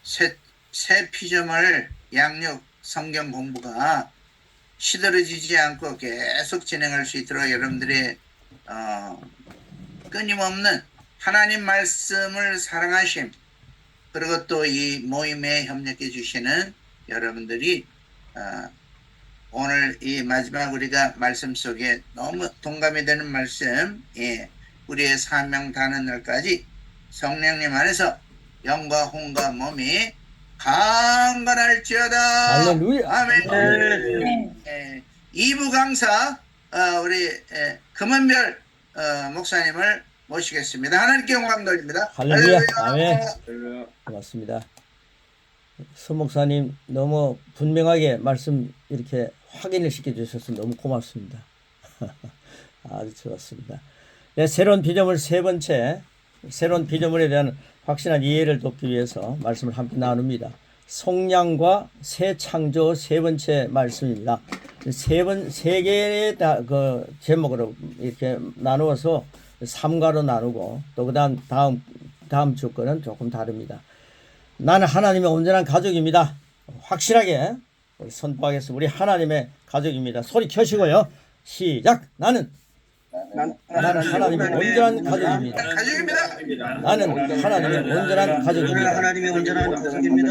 새 피조물 양육 성경 공부가 시들어지지 않고 계속 진행할 수 있도록 여러분들의 끊임없는 하나님 말씀을 사랑하심, 그리고 또 이 모임에 협력해 주시는 여러분들이 오늘 이 마지막 우리가 말씀 속에 너무 동감이 되는 말씀, 우리의 사명 다하는 날까지 성령님 안에서 영과 혼과 몸이 강건할지어다. 할렐루야. 아멘. 2부 강사 우리 금은별 목사님을 모시겠습니다. 하나님께 영광 돌립니다. 할렐루야. 아멘. 고맙습니다. 서 목사님 너무 분명하게 말씀 이렇게 확인을 시켜주셔서 너무 고맙습니다. 아주 좋았습니다. 네, 새로운 피조물 세 번째, 새로운 피조물에 대한 확실한 이해를 돕기 위해서 말씀을 함께 나눕니다. 속량과 새 창조 세 번째 말씀입니다. 세 개의 그 제목으로 이렇게 나누어서 3과로 나누고 또 다음 주 거는 조금 다릅니다. 나는 하나님의 온전한 가족입니다. 확실하게 선포하겠습니다. 우리 하나님의 가족입니다. 소리 켜시고요. 시작. 나는 하나님의 온전한 가족입니다. 나는 하나님의 온전한 가족입니다.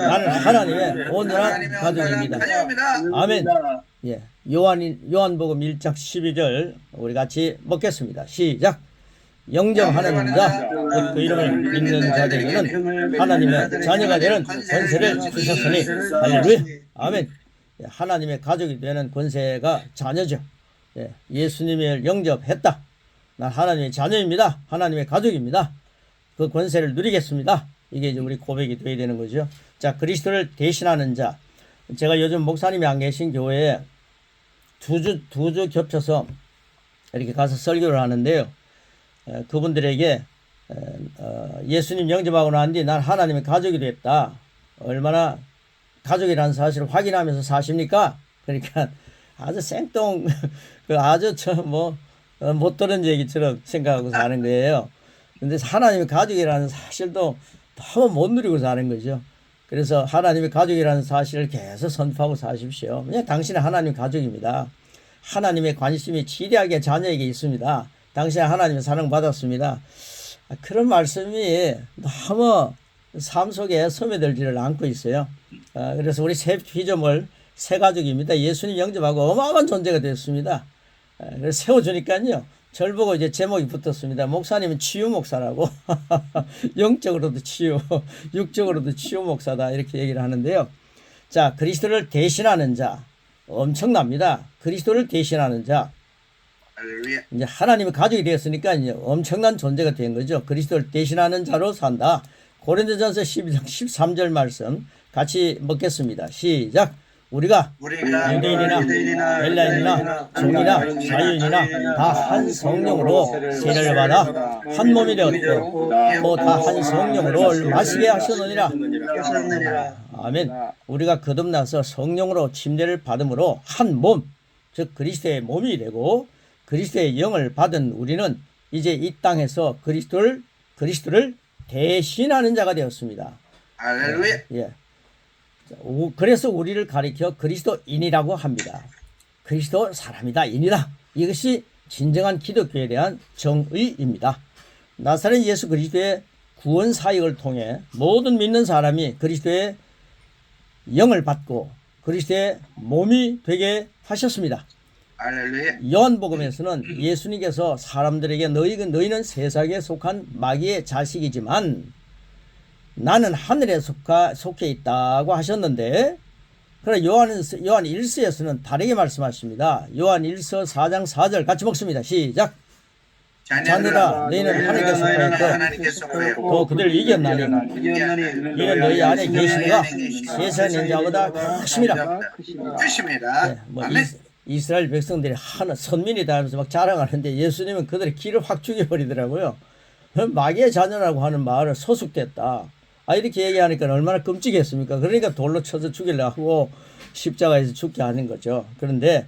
나는 하나님의 온전한 가족입니다. 아멘. 예, 요한복음 1장 12절 우리 같이 먹겠습니다. 시작. 영접하는 자, 그 이름을 믿는 자들에게는 하나님의 자녀가 되는 권세를 주셨으니 할렐루야. 아멘. 예, 하나님의 가족이 되는 권세가 자녀죠. 예, 예수님을 영접했다. 난 하나님의 자녀입니다. 하나님의 가족입니다. 그 권세를 누리겠습니다. 이게 이제 우리 고백이 되어야 되는 거죠. 자, 그리스도를 대신하는 자. 제가 요즘 목사님이 안 계신 교회에 두 주 겹쳐서 이렇게 가서 설교를 하는데요. 그분들에게 예수님 영접하고 난 뒤 난 하나님의 가족이 됐다. 얼마나 가족이라는 사실을 확인하면서 사십니까? 그러니까 아주 생뚱, 아주 못 들은 얘기처럼 생각하고 사는 거예요. 근데 하나님의 가족이라는 사실도 너무 못 누리고 사는 거죠. 그래서 하나님의 가족이라는 사실을 계속 선포하고 사십시오. 그냥 당신은 하나님 가족입니다. 하나님의 관심이 지대하게 자녀에게 있습니다. 당신은 하나님의 사랑받았습니다. 그런 말씀이 너무 삶 속에 스며들지를 않고 있어요. 그래서 우리 새 피조물, 새 가족입니다. 예수님 영접하고 어마어마한 존재가 됐습니다. 그래서 세워주니까요. 절 보고 이제 제목이 붙었습니다. 목사님은 치유 목사라고. 영적으로도 치유, 육적으로도 치유 목사다. 이렇게 얘기를 하는데요. 자, 그리스도를 대신하는 자. 엄청납니다. 그리스도를 대신하는 자. 이제 하나님의 가족이 되었으니까 이제 엄청난 존재가 된 거죠. 그리스도를 대신하는 자로 산다. 고린도전서 12장 13절 말씀 같이 먹겠습니다. 시작. 우리가 유대인이나 헬라인이나 종이나 자유인이나 다 한 성령으로 세례를 받아 한 몸이 되었고 또 다 한 성령으로 마시게 하셨느니라. 아멘. 우리가 거듭나서 성령으로 침례를 받음으로 한 몸, 즉 그리스도의 몸이 되고 그리스도의 영을 받은 우리는 이제 이 땅에서 그리스도를 대신하는 자가 되었습니다. 할렐루야. 예. 그래서 우리를 가리켜 그리스도인이라고 합니다. 그리스도 사람이다, 인이다. 이것이 진정한 기독교에 대한 정의입니다. 나사렛 예수 그리스도의 구원 사역을 통해 모든 믿는 사람이 그리스도의 영을 받고 그리스도의 몸이 되게 하셨습니다. 할렐루야. 요한복음에서는 예수님께서 사람들에게 너희는 세상에 속한 마귀의 자식이지만 나는 하늘에 속해 있다고 하셨는데, 그러나 요한 1서에서는 다르게 말씀하십니다. 요한 1서 4장 4절 같이 먹습니다. 시작. 자녀라 너희는 하나님께 속하였고 또 그들을 이겼나니 이는 너희 안에 계시니가 세상에 있는 자보다 크심이라. 네, 이스라엘 백성들이 선민이다 하면서 막 자랑하는데 예수님은 그들의 기를 확 죽여버리더라고요. 마귀의 자녀라고 하는 말을 소속됐다. 이렇게 얘기하니까 얼마나 끔찍했습니까? 그러니까 돌로 쳐서 죽이려고 십자가에서 죽게 하는 거죠. 그런데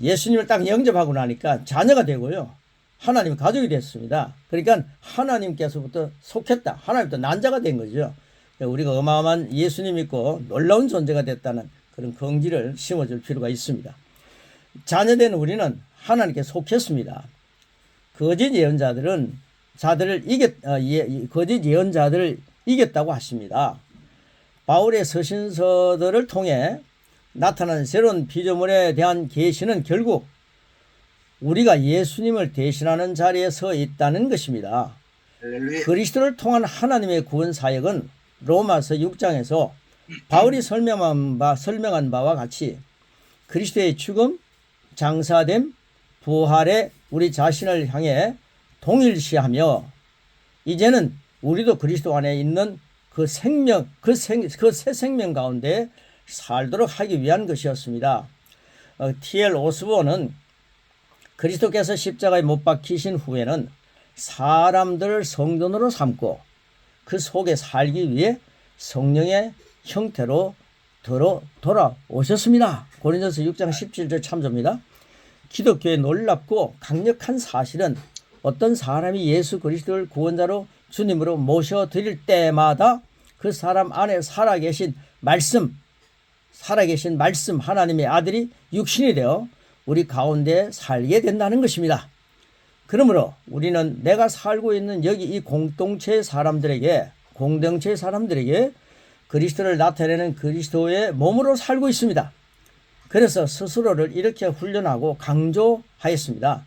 예수님을 딱 영접하고 나니까 자녀가 되고요. 하나님의 가족이 됐습니다. 그러니까 하나님께서부터 속했다. 하나님부터 난자가 된 거죠. 우리가 어마어마한 예수님 믿고 놀라운 존재가 됐다는 그런 긍지를 심어줄 필요가 있습니다. 자녀된 우리는 하나님께 속했습니다. 거짓 예언자들은 거짓 예언자들을 이겼다고 하십니다. 바울의 서신서들을 통해 나타난 새로운 피조물에 대한 계시는 결국 우리가 예수님을 대신하는 자리에 서 있다는 것입니다. 할렐루야. 그리스도를 통한 하나님의 구원 사역은 로마서 6장에서 바울이 설명한 바와 같이 그리스도의 죽음, 장사됨, 부활에 우리 자신을 향해 동일시하며 이제는 우리도 그리스도 안에 있는 그 생명, 그 새 생명 가운데 살도록 하기 위한 것이었습니다. T.L. 오스본은 그리스도께서 십자가에 못 박히신 후에는 사람들을 성전으로 삼고 그 속에 살기 위해 성령의 형태로 돌아오셨습니다. 고린도서 6장 17절 참조입니다. 기독교의 놀랍고 강력한 사실은 어떤 사람이 예수 그리스도를 구원자로 주님으로 모셔드릴 때마다 그 사람 안에 살아계신 말씀 하나님의 아들이 육신이 되어 우리 가운데 살게 된다는 것입니다. 그러므로 우리는 내가 살고 있는 여기 이 공동체 사람들에게 그리스도를 나타내는 그리스도의 몸으로 살고 있습니다. 그래서 스스로를 이렇게 훈련하고 강조했다.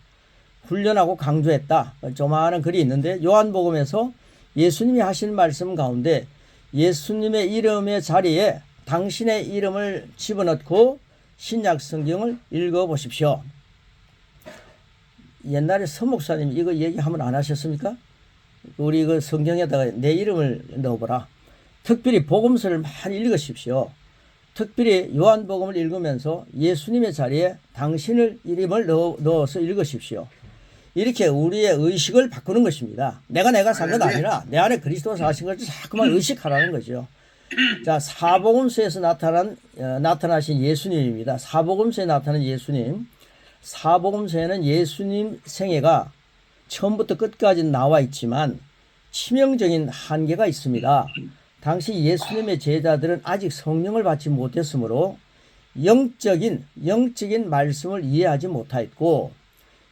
조그마한 글이 있는데 요한복음에서 예수님이 하신 말씀 가운데 예수님의 이름의 자리에 당신의 이름을 집어넣고 신약 성경을 읽어보십시오. 옛날에 서목사님 이거 얘기하면 안 하셨습니까? 우리 그 성경에다가 내 이름을 넣어보라. 특별히 복음서를 많이 읽으십시오. 특별히 요한복음을 읽으면서 예수님의 자리에 당신의 이름을 넣어서 읽으십시오. 이렇게 우리의 의식을 바꾸는 것입니다. 내가 산 것 아니라 내 안에 그리스도가 사신 것을 자꾸만 의식하라는 거죠. 자, 사복음서에서 나타나신 예수님입니다. 사복음서에 나타난 예수님. 사복음서에는 예수님 생애가 처음부터 끝까지 나와 있지만 치명적인 한계가 있습니다. 당시 예수님의 제자들은 아직 성령을 받지 못했으므로 영적인 말씀을 이해하지 못하였고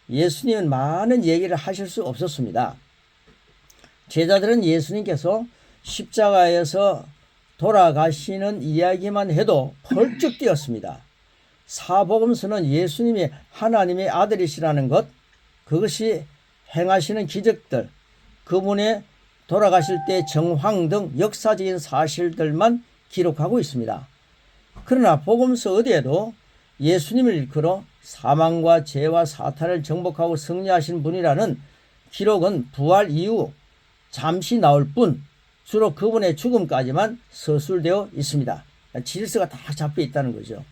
예수님은 많은 얘기를 하실 수 없었습니다. 제자들은 예수님께서 십자가에서 돌아가시는 이야기만 해도 펄쩍 뛰었습니다. 사복음서는 예수님이 하나님의 아들이시라는 것, 그것이 행하시는 기적들, 그분의 돌아가실 때 정황 등 역사적인 사실들만 기록하고 있습니다. 그러나 복음서 어디에도 예수님을 일컬어 사망과 죄와 사탄을 정복하고 승리하신 분이라는 기록은 부활 이후 잠시 나올 뿐 주로 그분의 죽음까지만 서술되어 있습니다. 질서가 다 잡혀 있다는 거죠.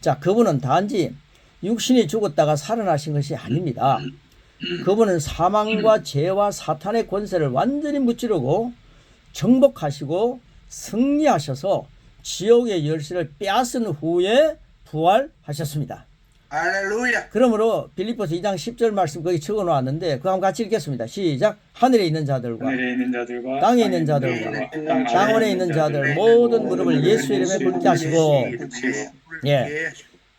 자, 그분은 단지 육신이 죽었다가 살아나신 것이 아닙니다. 그분은 사망과 죄와 사탄의 권세를 완전히 무찌르고 정복하시고 승리하셔서 지옥의 열쇠를 빼앗은 후에 부활하셨습니다. 할렐루야. 그러므로 빌립보서 2장 10절 말씀 거기 적어 놓았는데 그거 한번 같이 읽겠습니다. 시작. 하늘에 있는 자들과 땅에 있는 자들과 땅 아래 있는 자들 모든 무릎을 예수 이름에 꿇게 하시고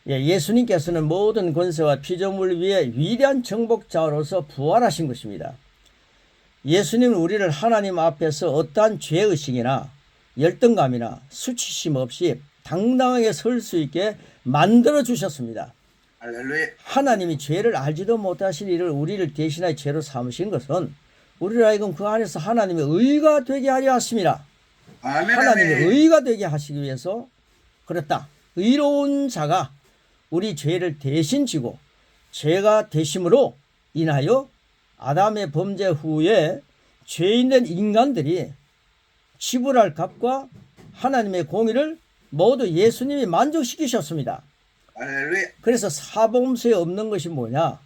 예수님께서는 모든 권세와 피조물 위에 위대한 정복자로서 부활하신 것입니다. 예수님은 우리를 하나님 앞에서 어떠한 죄의식이나 열등감이나 수치심 없이 당당하게 설 수 있게 만들어 주셨습니다. 할렐루야. 하나님이 죄를 알지도 못하신 이를 우리를 대신하여 죄로 삼으신 것은 우리를 하여금 그 안에서 하나님의 의가 되게 하려 하심이라. 하나님의 의가 되게 하시기 위해서 그랬다. 의로운 자가 우리 죄를 대신 지고 죄가 되심으로 인하여 아담의 범죄 후에 죄인된 인간들이 지불할 값과 하나님의 공의를 모두 예수님이 만족시키셨습니다. 할렐루야. 그래서 사복음서에 없는 것이 뭐냐?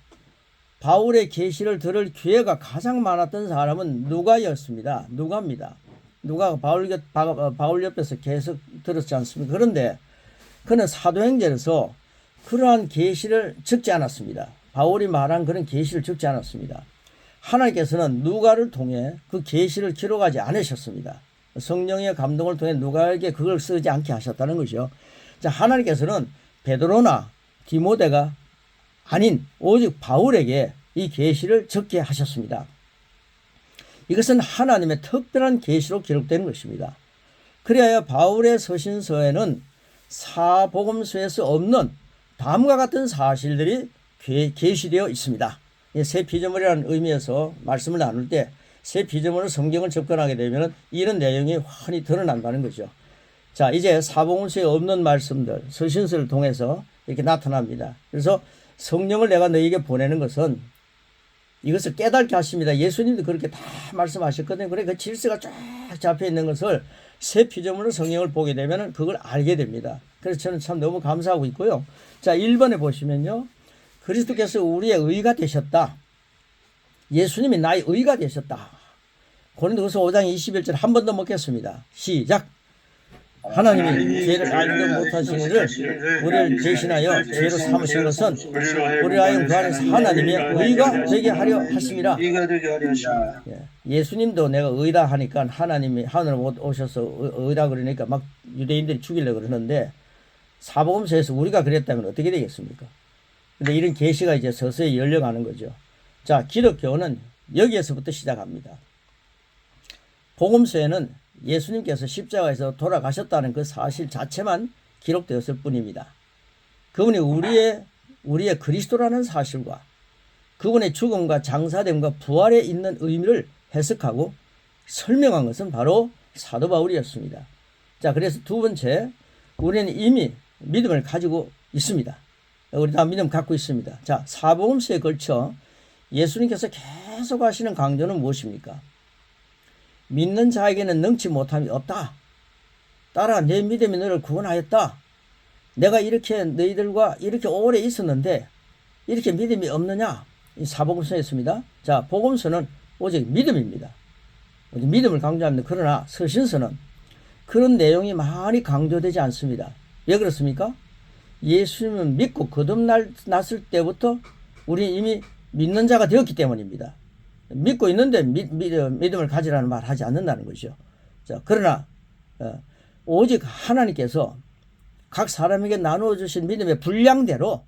바울의 계시를 들을 기회가 가장 많았던 사람은 누가였습니다. 누가입니다. 누가가 바울 옆에서 계속 들었지 않습니까? 그런데 그는 사도행전에서 그러한 계시를 적지 않았습니다. 바울이 말한 그런 계시를 적지 않았습니다. 하나님께서는 누가를 통해 그 계시를 기록하지 않으셨습니다. 성령의 감동을 통해 누가에게 그걸 쓰지 않게 하셨다는 것이요. 자, 하나님께서는 베드로나 디모데가 아닌 오직 바울에게 이 계시를 적게 하셨습니다. 이것은 하나님의 특별한 계시로 기록되는 것입니다. 그리하여 바울의 서신서에는 사복음서에서 없는 다음과 같은 사실들이 계시되어 있습니다. 새 피조물이라는 의미에서 말씀을 나눌 때 새 피조물은 성경을 접근하게 되면 이런 내용이 환히 드러난다는 거죠. 자, 이제 사복음서에 없는 말씀들, 서신서를 통해서 이렇게 나타납니다. 그래서 성령을 내가 너희에게 보내는 것은 이것을 깨닫게 하십니다. 예수님도 그렇게 다 말씀하셨거든요. 그래 그 질서가 쫙 잡혀 있는 것을 새 피조물로 성령을 보게 되면 그걸 알게 됩니다. 그래서 저는 참 너무 감사하고 있고요. 자, 1번에 보시면요. 그리스도께서 우리의 의가 되셨다. 예수님이 나의 의가 되셨다. 고린도후서 5장 21절 한 번 더 먹겠습니다. 시작. 하나님이 죄를 알지도 못하신 이를 우리를 대신하여 죄로 삼으신 것은 우리를 하여 그 안에서 하나님의 의가 되게 하려 하심이라. 예수님도 내가 의다 하니까 하나님이 하늘에 오셔서 의다 그러니까 막 유대인들이 죽이려고 그러는데 사복음서에서 우리가 그랬다면 어떻게 되겠습니까? 근데 이런 계시가 이제 서서히 열려가는 거죠. 자, 기독교는 여기에서부터 시작합니다. 복음서에는 예수님께서 십자가에서 돌아가셨다는 그 사실 자체만 기록되었을 뿐입니다. 그분이 우리의 그리스도라는 사실과 그분의 죽음과 장사됨과 부활에 있는 의미를 해석하고 설명한 것은 바로 사도 바울이었습니다. 자, 그래서 두 번째, 우리는 이미 믿음을 가지고 있습니다. 우리 다 믿음 갖고 있습니다. 자, 사복음서에 걸쳐 예수님께서 계속 하시는 강조는 무엇입니까? 믿는 자에게는 능치 못함이 없다. 따라 내 믿음이 너를 구원하였다. 내가 이렇게 너희들과 이렇게 오래 있었는데 이렇게 믿음이 없느냐? 이 사복음서에 있습니다. 자, 복음서는 오직 믿음입니다. 오직 믿음을 강조합니다. 그러나 서신서는 그런 내용이 많이 강조되지 않습니다. 왜 그렇습니까? 예수님을 믿고 거듭났을 때부터 우리는 이미 믿는 자가 되었기 때문입니다. 믿고 있는데 믿음을 가지라는 말 하지 않는다는 것이죠. 자, 그러나 오직 하나님께서 각 사람에게 나누어 주신 믿음의 분량대로,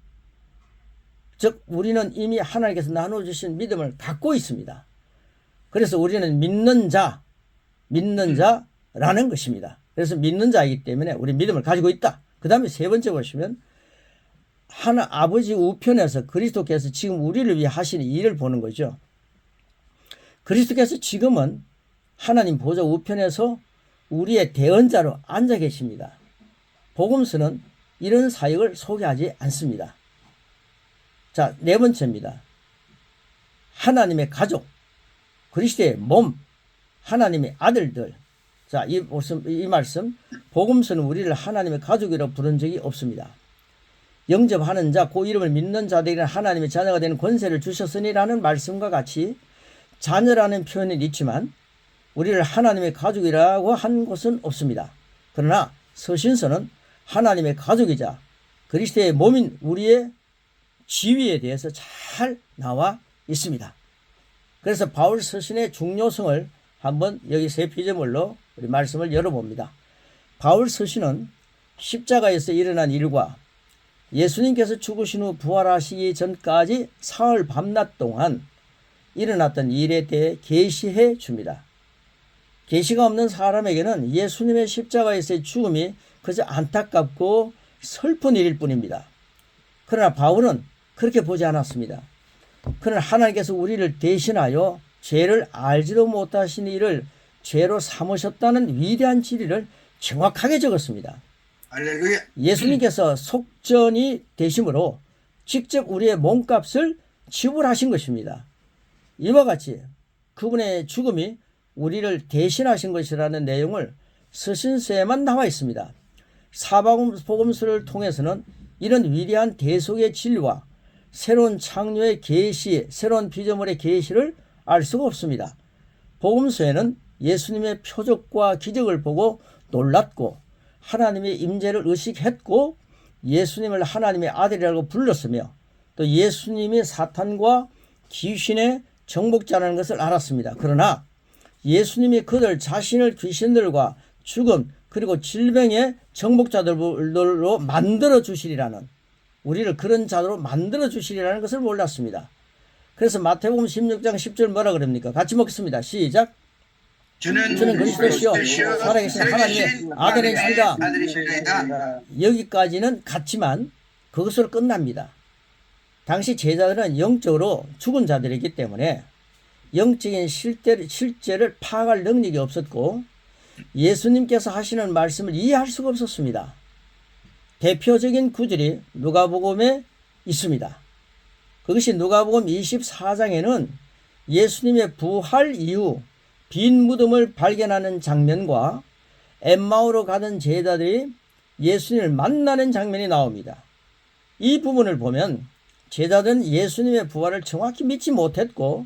즉 우리는 이미 하나님께서 나누어 주신 믿음을 갖고 있습니다. 그래서 우리는 믿는 자라는 것입니다. 그래서 믿는 자이기 때문에 우리 믿음을 가지고 있다. 그 다음에 세 번째 보시면 아버지 우편에서 그리스도께서 지금 우리를 위해 하시는 일을 보는 거죠. 그리스도께서 지금은 하나님 보좌 우편에서 우리의 대언자로 앉아 계십니다. 복음서는 이런 사역을 소개하지 않습니다. 자, 네 번째입니다. 하나님의 가족, 그리스도의 몸, 하나님의 아들들. 자, 이 말씀, 복음서는 우리를 하나님의 가족이라고 부른 적이 없습니다. 영접하는 자, 그 이름을 믿는 자들에게는 하나님의 자녀가 되는 권세를 주셨으니라는 말씀과 같이 자녀라는 표현은 있지만 우리를 하나님의 가족이라고 한 곳은 없습니다. 그러나 서신서는 하나님의 가족이자 그리스도의 몸인 우리의 지위에 대해서 잘 나와 있습니다. 그래서 바울 서신의 중요성을 한번 여기 세 피조물로 우리 말씀을 열어봅니다. 바울 서신은 십자가에서 일어난 일과 예수님께서 죽으신 후 부활하시기 전까지 사흘 밤낮 동안 일어났던 일에 대해 계시해 줍니다. 계시가 없는 사람에게는 예수님의 십자가에서의 죽음이 그저 안타깝고 슬픈 일일 뿐입니다. 그러나 바울은 그렇게 보지 않았습니다. 그는 하나님께서 우리를 대신하여 죄를 알지도 못하신 이를 죄로 삼으셨다는 위대한 진리를 정확하게 적었습니다. 할렐루야. 예수님께서 속전이 되심으로 직접 우리의 몸값을 지불하신 것입니다. 이와 같이 그분의 죽음이 우리를 대신하신 것이라는 내용을 서신서에만 나와 있습니다. 사복음서를 통해서는 이런 위대한 대속의 진리와 새로운 창조의 계시, 새로운 피조물의 계시를 알 수가 없습니다. 복음서에는 예수님의 표적과 기적을 보고 놀랐고 하나님의 임재를 의식했고 예수님을 하나님의 아들이라고 불렀으며 또 예수님이 사탄과 귀신의 정복자라는 것을 알았습니다. 그러나 예수님이 그들 자신을 귀신들과 죽음 그리고 질병의 정복자들로 만들어 주시리라는, 우리를 그런 자로 만들어 주시리라는 것을 몰랐습니다. 그래서 마태복음 16장 10절 뭐라 그럽니까? 같이 먹겠습니다. 시작. 주는 그리스도시요 그리스도시요 살아계신 하나님의 아들이십니다. 아들이십니다. 여기까지는 같지만 그것으로 끝납니다. 당시 제자들은 영적으로 죽은 자들이기 때문에 영적인 실제를 파악할 능력이 없었고 예수님께서 하시는 말씀을 이해할 수가 없었습니다. 대표적인 구절이 누가복음에 있습니다. 그것이 누가복음 24장에는 예수님의 부활 이후 빈 무덤을 발견하는 장면과 엠마오로 가던 제자들이 예수님을 만나는 장면이 나옵니다. 이 부분을 보면 제자들은 예수님의 부활을 정확히 믿지 못했고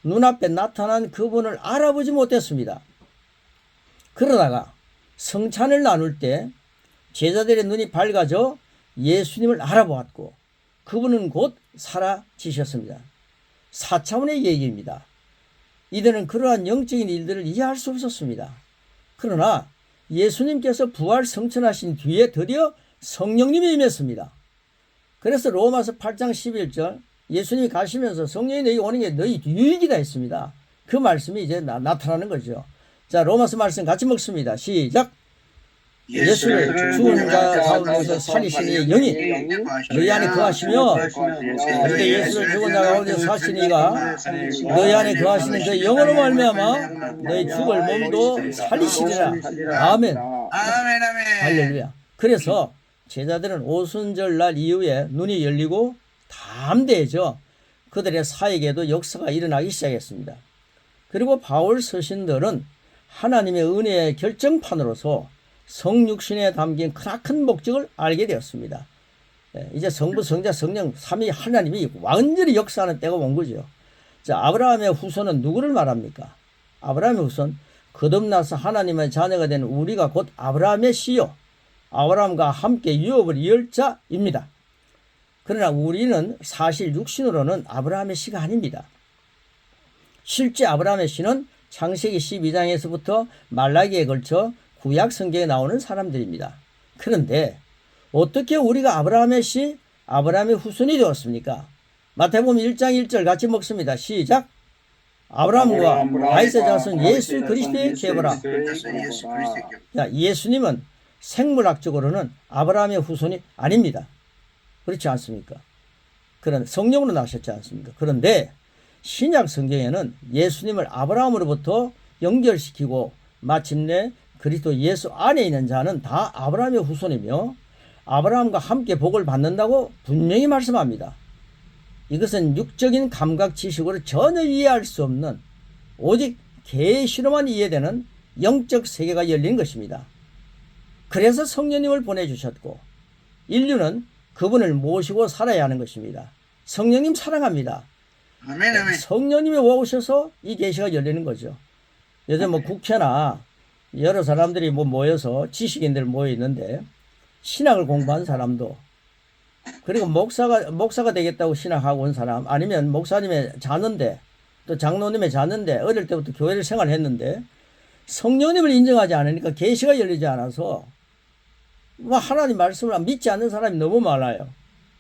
눈앞에 나타난 그분을 알아보지 못했습니다. 그러다가 성찬을 나눌 때 제자들의 눈이 밝아져 예수님을 알아보았고 그분은 곧 사라지셨습니다. 4차원의 얘기입니다. 이들은 그러한 영적인 일들을 이해할 수 없었습니다. 그러나 예수님께서 부활 성천하신 뒤에 드디어 성령님이 임했습니다. 그래서 로마서 8장 11절 예수님이 가시면서 성령이 너희 오는 게 너희 유익이다 했습니다. 그 말씀이 이제 나타나는 거죠. 자, 로마서 말씀 같이 먹습니다. 시작. 예수를 죽은 자 가운데서 살리시니 영이 너희 안에 거하시며, 그런데 예수를 죽은 자 가운데서 사시니가 너희 안에 거하시는 그 영으로 말미암아 너희 죽을 몸도 살리시리라. 아멘. 아멘, 아멘. 할렐루야. 그래서 제자들은 오순절날 이후에 눈이 열리고 담대해져 그들의 사역에도 역사가 일어나기 시작했습니다. 그리고 바울 서신들은 하나님의 은혜의 결정판으로서 성육신에 담긴 크나큰 목적을 알게 되었습니다. 이제 성부, 성자, 성령, 삼위 하나님이 완전히 역사하는 때가 온 거죠. 자, 아브라함의 후손은 누구를 말합니까? 아브라함의 후손, 거듭나서 하나님의 자녀가 된 우리가 곧 아브라함의 씨요 아브라함과 함께 유업을 이을 자입니다. 그러나 우리는 사실 육신으로는 아브라함의 씨가 아닙니다. 실제 아브라함의 씨는 창세기 12장에서부터 말라기에 걸쳐 구약 성경에 나오는 사람들입니다. 그런데 어떻게 우리가 아브라함의 씨, 아브라함의 후손이 되었습니까? 마태복음 1장 1절 같이 먹습니다. 시작. 아브라함과 다윗의 자손 예수 그리스도의 계보라. 자, 예수님은 생물학적으로는 아브라함의 후손이 아닙니다. 그렇지 않습니까? 그런 성령으로 나셨지 않습니까? 그런데 신약 성경에는 예수님을 아브라함으로부터 연결시키고 마침내 그리스도 예수 안에 있는 자는 다 아브라함의 후손이며 아브라함과 함께 복을 받는다고 분명히 말씀합니다. 이것은 육적인 감각 지식으로 전혀 이해할 수 없는 오직 계시로만 이해되는 영적 세계가 열린 것입니다. 그래서 성령님을 보내주셨고 인류는 그분을 모시고 살아야 하는 것입니다. 성령님 사랑합니다. 아멘, 아멘. 성령님이 오셔서 이 계시가 열리는 거죠. 요즘 뭐 국회나 여러 사람들이 뭐 모여서 지식인들 모여 있는데 신학을 공부한 사람도 그리고 목사가 되겠다고 신학하고 온 사람 아니면 목사님의 자는데 또 장로님의 자는데 어릴 때부터 교회를 생활했는데 성령님을 인정하지 않으니까 계시가 열리지 않아서 뭐 하나님 말씀을 믿지 않는 사람이 너무 많아요.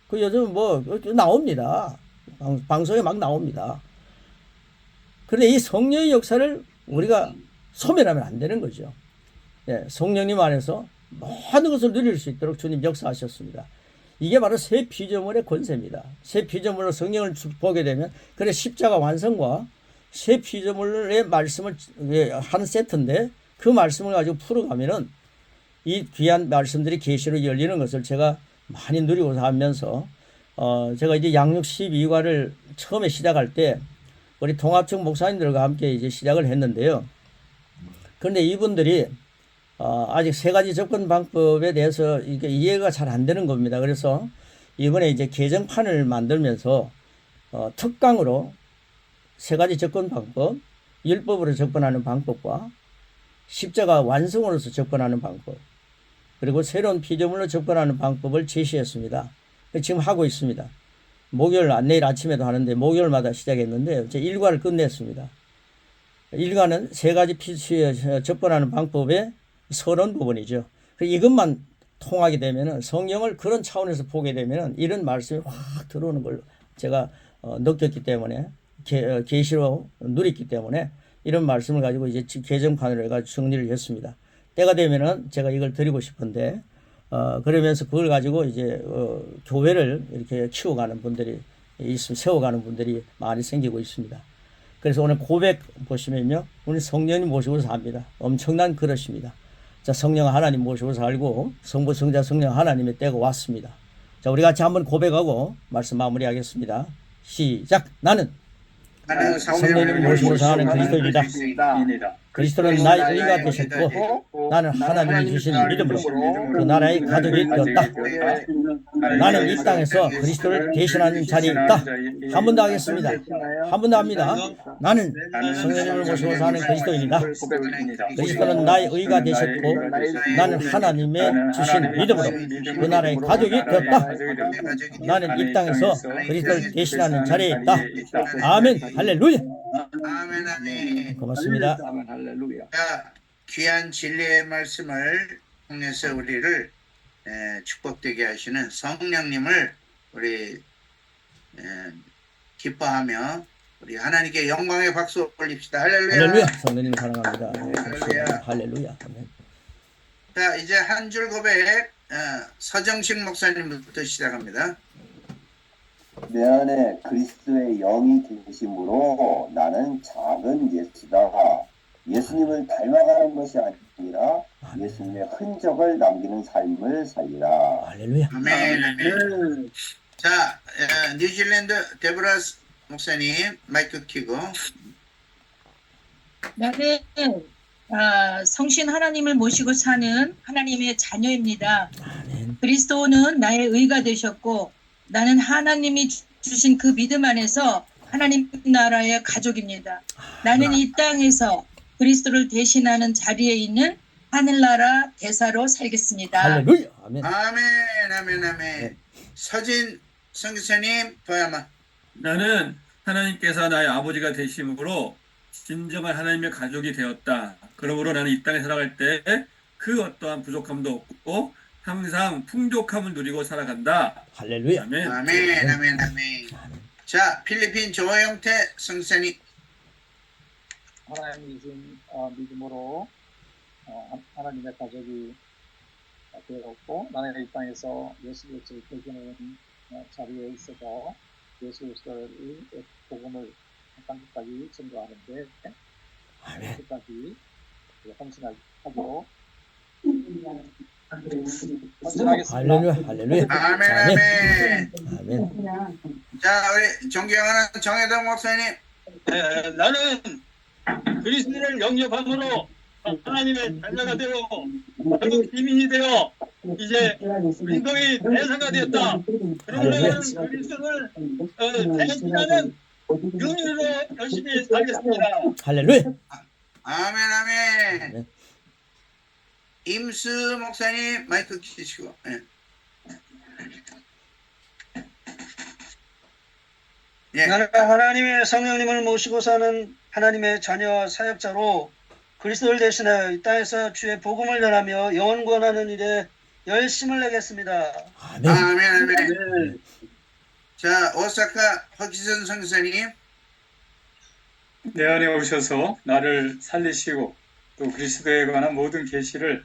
그 요즘 뭐 나옵니다. 방송에 막 나옵니다. 그런데 이 성령의 역사를 우리가 소멸하면 안 되는 거죠. 예, 성령님 안에서 모든 것을 누릴 수 있도록 주님 역사하셨습니다. 이게 바로 새 피조물의 권세입니다. 새 피조물로 성령을 보게 되면 그래 십자가 완성과 새 피조물의 말씀을 한 세트인데 그 말씀을 가지고 풀어가면은 이 귀한 말씀들이 계시로 열리는 것을 제가 많이 누리고 하면서 제가 이제 양육 12과를 처음에 시작할 때 우리 통합청 목사님들과 함께 이제 시작을 했는데요. 그런데 이분들이 아직 세 가지 접근 방법에 대해서 이게 이해가 잘 안 되는 겁니다. 그래서 이번에 이제 개정판을 만들면서 특강으로 세 가지 접근 방법, 율법으로 접근하는 방법과 십자가 완성으로서 접근하는 방법, 그리고 새로운 피조물로 접근하는 방법을 제시했습니다. 지금 하고 있습니다. 목요일, 내일 아침에도 하는데 목요일마다 시작했는데 제 1과를 끝냈습니다. 일가는 세 가지 필수에 접근하는 방법의 서론 부분이죠. 이것만 통하게 되면은 성경을 그런 차원에서 보게 되면은 이런 말씀이 확 들어오는 걸 제가 느꼈기 때문에 계시로 누렸기 때문에 이런 말씀을 가지고 이제 개정판으로 해가지고 정리를 했습니다. 때가 되면은 제가 이걸 드리고 싶은데 그러면서 그걸 가지고 이제 교회를 이렇게 키워가는 분들이 있으면 세워가는 분들이 많이 생기고 있습니다. 그래서 오늘 고백 보시면요, 우리 성령님 모시고 삽니다. 엄청난 그릇입니다. 자, 성령 하나님 모시고 살고 성부 성자 성령 하나님의 때가 왔습니다. 자, 우리 같이 한번 고백하고 말씀 마무리하겠습니다. 시작. 나는 성령님 모시고 사는 그리스도입니다. 그리스도는 나의 의가 되셨고 나는 하나님이 주신 믿음으로 그 나라의 가족이 되었다. 나는 이 땅에서 그리스도를 대신하는 자리에 있다. 한 번 더 하겠습니다. 한 번 더 합니다. 나는 성령님을 모시고 사는 그리스도입니다. 그리스도는 나의 의가 되셨고 나는 하나님의 주신 믿음으로 그 나라의 가족이 되었다. 나는 이 땅에서 그리스도를 대신하는 자리에 있다. 아멘. 할렐루야. 아멘, 아멘. 고맙습니다. 자, 귀한 진리의 말씀을 통해서 우리를 축복되게 하시는 성령님을 우리 기뻐하며 우리 하나님께 영광의 박수 올립시다. 할렐루야. 할렐루야. 성령님 사랑합니다. 할렐루야. 할렐루야. 아멘. 자, 이제 한 줄 고백 서정식 목사님부터 시작합니다. 내 안에 그리스도의 영이 계심으로 나는 작은 예수다. 예수님을 닮아가는 것이 아니라 예수님의 흔적을 남기는 삶을 살리라. 할렐루야. 아멘. 아멘. 자, 뉴질랜드 데브라스 목사님 마이크 켜고. 나는 성신 하나님을 모시고 사는 하나님의 자녀입니다. 아멘. 그리스도는 나의 의가 되셨고 나는 하나님이 주신 그 믿음 안에서 하나님 나라의 가족입니다. 나는 이 땅에서 그리스도를 대신하는 자리에 있는 하늘나라 대사로 살겠습니다. 할렐루야. 아멘. 아멘. 아멘. 아멘. 네. 서진 선교사님 도야마. 나는 하나님께서 나의 아버지가 되심으로 진정한 하나님의 가족이 되었다. 그러므로 나는 이 땅에 살아갈 때 그 어떠한 부족함도 없고 항상 풍족함을 누리고 살아간다. 할렐루야. 아멘. 아멘. 아멘. 아멘. 자, 필리핀 조영태 선교사님. 하나님이 주신 믿음으로 하나님의 가족이 되었고 나는 이 땅에서 예수 그리스도를 대신하는 자리에 있어서 예수 그리스도의 복음을 땅끝까지 전도하는데 아멘. 끝까지 헌신하고 헌신하겠습니다. 할렐루야. 할렐루야. 아멘. 아멘. 아멘. 자, 우리 존경하는 정혜동 목사님. 나는 그리스도를 영접함으로 하나님의 자녀가 되어 한국 시민이 되어 이제 민족의 대사가 되었다. 그러면 그리스도를 대신하는 용의로 열심히 살겠습니다. 할렐루야. 아멘. 아멘. 아멘. 임수 목사님 마이크 켜시고. 예. 나는 하나님의 성령님을 모시고 사는 하나님의 자녀와 사역자로 그리스도를 대신하여 이 땅에서 주의 복음을 전하며 영원 구원하는 일에 열심을 내겠습니다. 아멘. 아멘. 아멘. 자, 오사카 허기선 선교사님. 내 안에 오셔서 나를 살리시고 또 그리스도에 관한 모든 계시를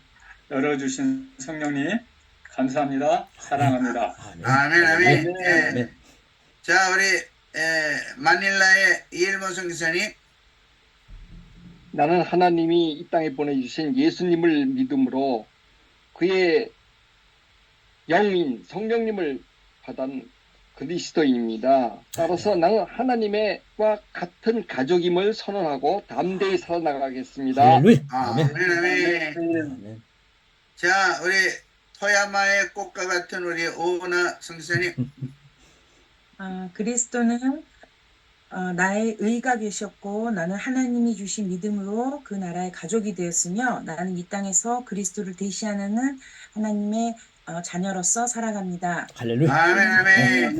열어주신 성령님 감사합니다. 사랑합니다. 아멘. 아멘. 아멘. 예. 아멘. 자, 우리 마닐라의 이일모 선교사님. 나는 하나님이 이 땅에 보내주신 예수님을 믿음으로 그의 영인 성령님을 받은 그리스도인입니다. 따라서 나는 하나님과 같은 가족임을 선언하고 담대히 살아나가겠습니다. 할렐루야. 아멘. 아멘. 아멘. 아멘. 자, 우리 토야마의 꽃과 같은 우리 오은하 선교사님. 그리스도는 나의 의가 되셨고 나는 하나님이 주신 믿음으로 그 나라의 가족이 되었으며 나는 이 땅에서 그리스도를 대신하는 하나님의 자녀로서 살아갑니다. 할렐루야. 아멘. 아멘.